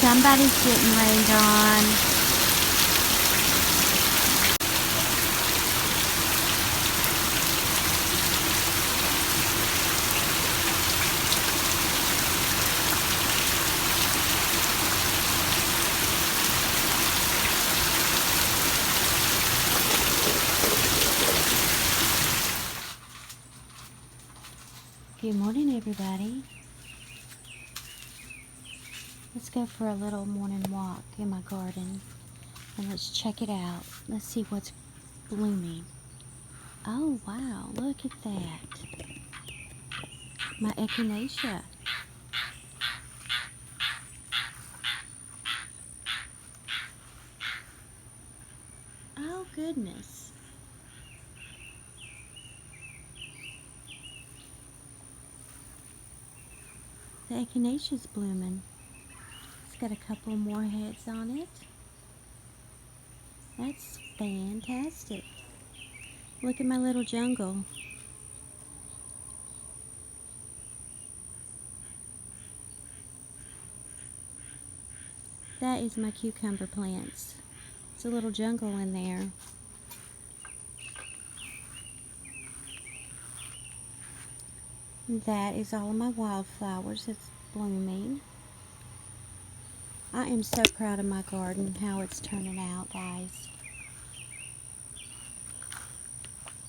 Somebody's getting rained on. Good morning, everybody. Let's go for a little morning walk in my garden and let's check it out. Let's see what's blooming. Oh, wow, look at that. My echinacea. Oh, goodness. The echinacea's blooming. It's got a couple more heads on it. That's fantastic. Look at my little jungle. That is my cucumber plants. It's a little jungle in there. That is all of my wildflowers that's blooming. I am so proud of my garden, how it's turning out, guys.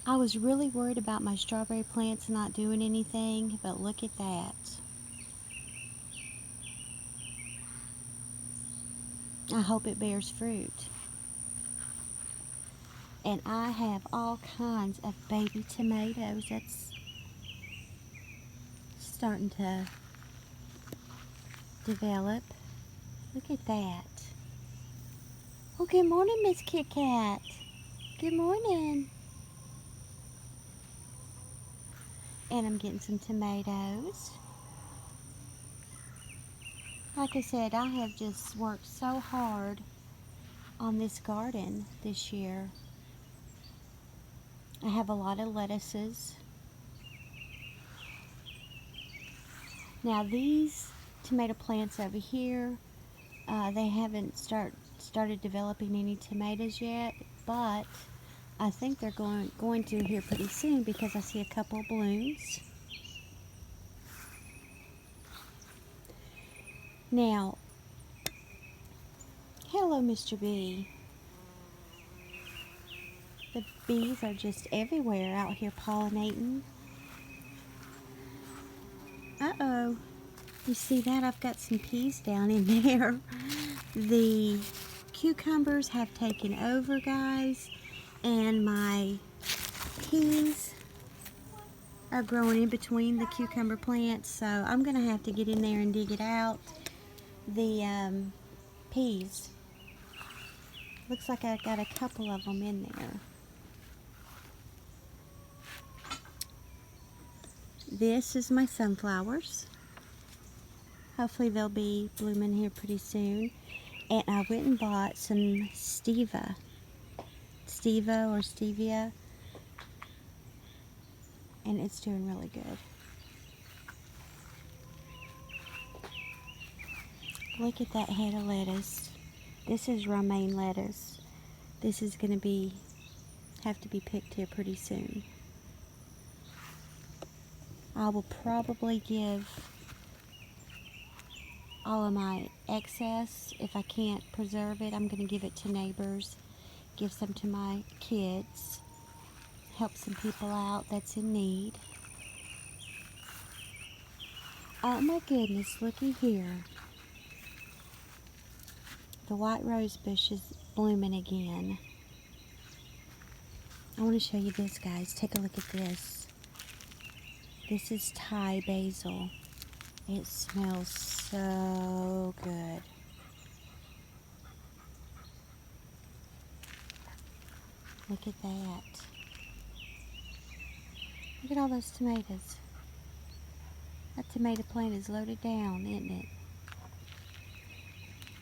I was really worried about my strawberry plants not doing anything, but look at that. I hope it bears fruit. And I have all kinds of baby tomatoes that's starting to develop. Look at that. Oh, good morning, Miss Kit Kat. Good morning. And I'm getting some tomatoes. Like I said, I have just worked so hard on this garden this year. I have a lot of lettuces. Now these tomato plants over here, they haven't started developing any tomatoes yet, but I think they're going to here pretty soon because I see a couple blooms. Now, hello, Mr. B. The bees are just everywhere out here pollinating. Uh-oh. You see that? I've got some peas down in there. The cucumbers have taken over, guys, and my peas are growing in between the cucumber plants, so I'm going to have to get in there and dig it out. The peas. Looks like I've got a couple of them in there. This is my sunflowers. Hopefully they'll be blooming here pretty soon. And I went and bought some stevia or stevia, and it's doing really good. Look at that head of lettuce. This is romaine lettuce. This is going to have to be picked here pretty soon. I will probably give all of my excess. If I can't preserve it, I'm going to give it to neighbors, give some to my kids, help some people out that's in need. Oh my goodness, looky here. The white rose bush is blooming again. I want to show you this, guys. Take a look at this. This is Thai basil. It smells so good. Look at that. Look at all those tomatoes. That tomato plant is loaded down, isn't it?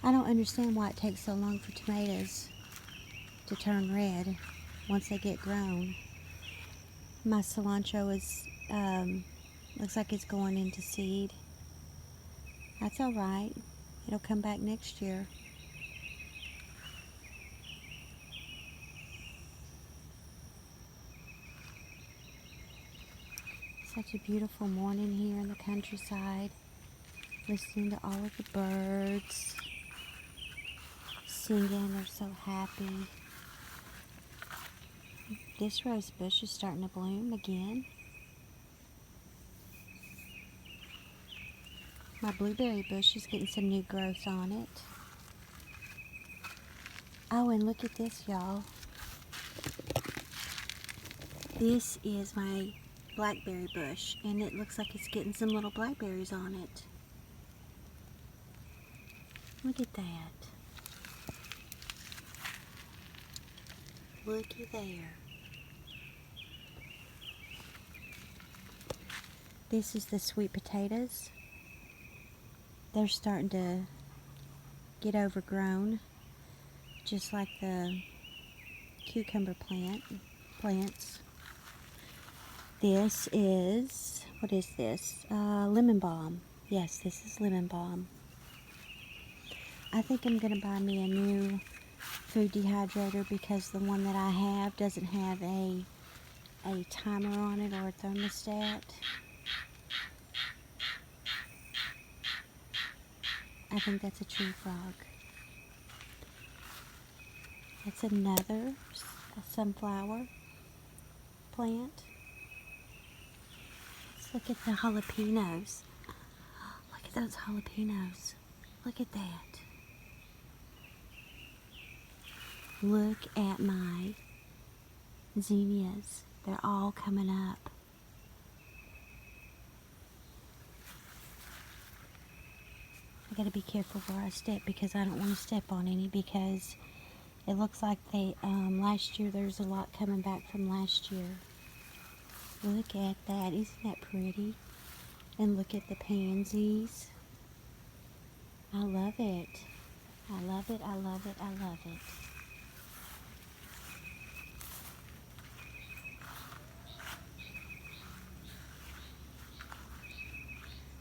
I don't understand why it takes so long for tomatoes to turn red once they get grown. My cilantro is, looks like it's going into seed. That's alright. It'll come back next year. Such a beautiful morning here in the countryside. Listening to all of the birds singing. They're so happy. This rose bush is starting to bloom again. My blueberry bush is getting some new growth on it. Oh, and look at this, y'all. This is my blackberry bush, and it looks like it's getting some little blackberries on it. Look at that. Looky there. This is the sweet potatoes. They're starting to get overgrown, just like the cucumber plants. This is, what is this? Lemon balm. Yes, this is lemon balm. I think I'm going to buy me a new food dehydrator because the one that I have doesn't have a timer on it or a thermostat. I think that's a tree frog. That's another sunflower plant. Let's look at the jalapenos. Look at those jalapenos. Look at that. Look at my zinnias. They're all coming up. I gotta be careful where I step because I don't want to step on any, because it looks like they last year there's a lot coming back from last year. Look at that. Isn't that pretty? And look at the pansies. I love it. I love it. I love it. I love it.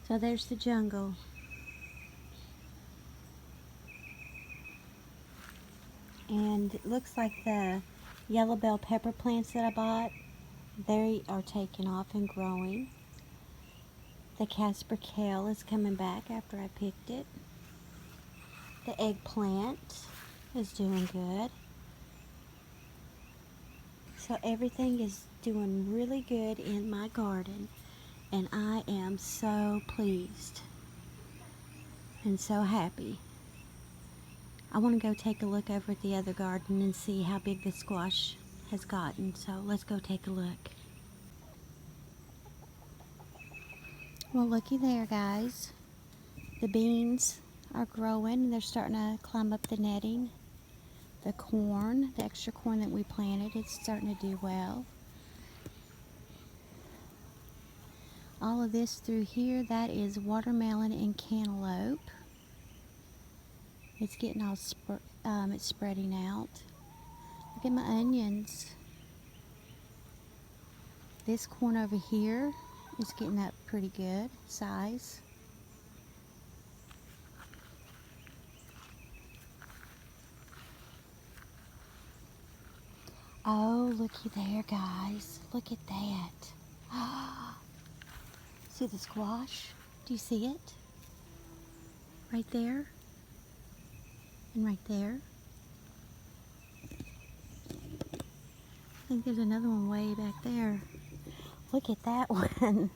So there's the jungle. And it looks like the yellow bell pepper plants that I bought, they are taking off and growing. The Casper kale is coming back after I picked it. The eggplant is doing good. So everything is doing really good in my garden, and I am so pleased and so happy. I want to go take a look over at the other garden and see how big the squash has gotten. So let's go take a look. Well, looky there, guys. The beans are growing. They're starting to climb up the netting. The corn, the extra corn that we planted, it's starting to do well. All of this through here, that is watermelon and cantaloupe. It's getting all it's spreading out. Look at my onions. This corn over here is getting up pretty good size. Oh, looky there, guys. Look at that. See the squash? Do you see it? Right there. And right there. I think there's another one way back there. Look at that one.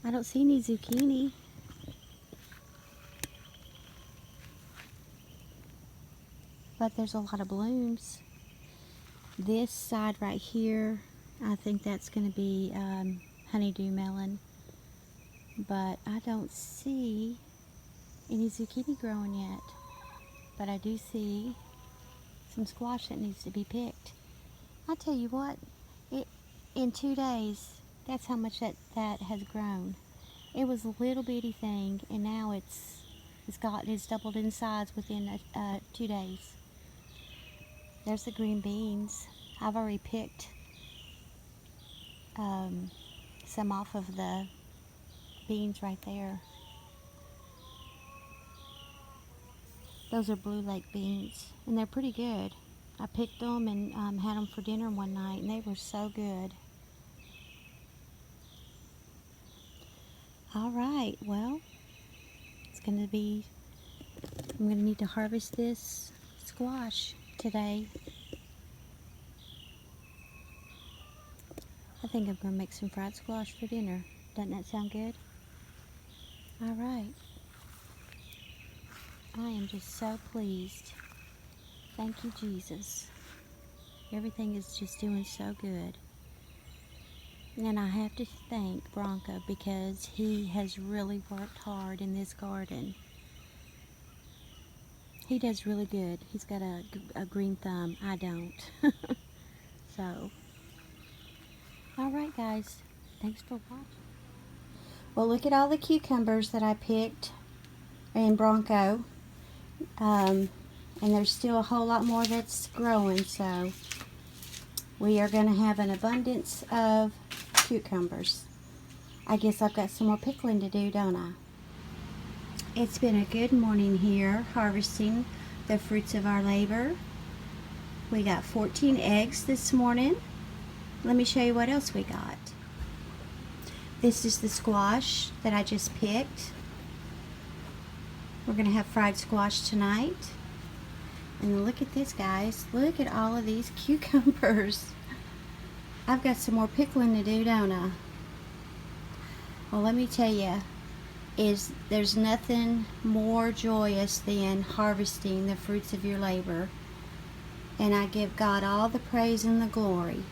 I don't see any zucchini. But there's a lot of blooms. This side right here, I think that's going to be honeydew melon. But I don't see any zucchini growing yet. But I do see some squash that needs to be picked. I'll tell you what, in 2 days, that's how much that has grown. It was a little bitty thing, and now it's doubled in size within 2 days. There's the green beans. I've already picked some off of the beans right there. Those are Blue Lake beans, and they're pretty good. I picked them and had them for dinner one night, and they were so good. All right, well, I'm going to need to harvest this squash today. I think I'm going to make some fried squash for dinner. Doesn't that sound good? All right. I am just so pleased. Thank you, Jesus. Everything is just doing so good. And I have to thank Branko because he has really worked hard in this garden. He does really good. He's got a green thumb. I don't. So, all right, guys. Thanks for watching. Well, look at all the cucumbers that I picked in Branko. And there's still a whole lot more that's growing, so we are going to have an abundance of cucumbers. I guess I've got some more pickling to do, don't I? It's been a good morning here, harvesting the fruits of our labor. We got 14 eggs this morning. Let me show you what else we got. This is the squash that I just picked. We're going to have fried squash tonight. And look at this, guys. Look at all of these cucumbers. I've got some more pickling to do, don't I? Well, let me tell you, there's nothing more joyous than harvesting the fruits of your labor. And I give God all the praise and the glory.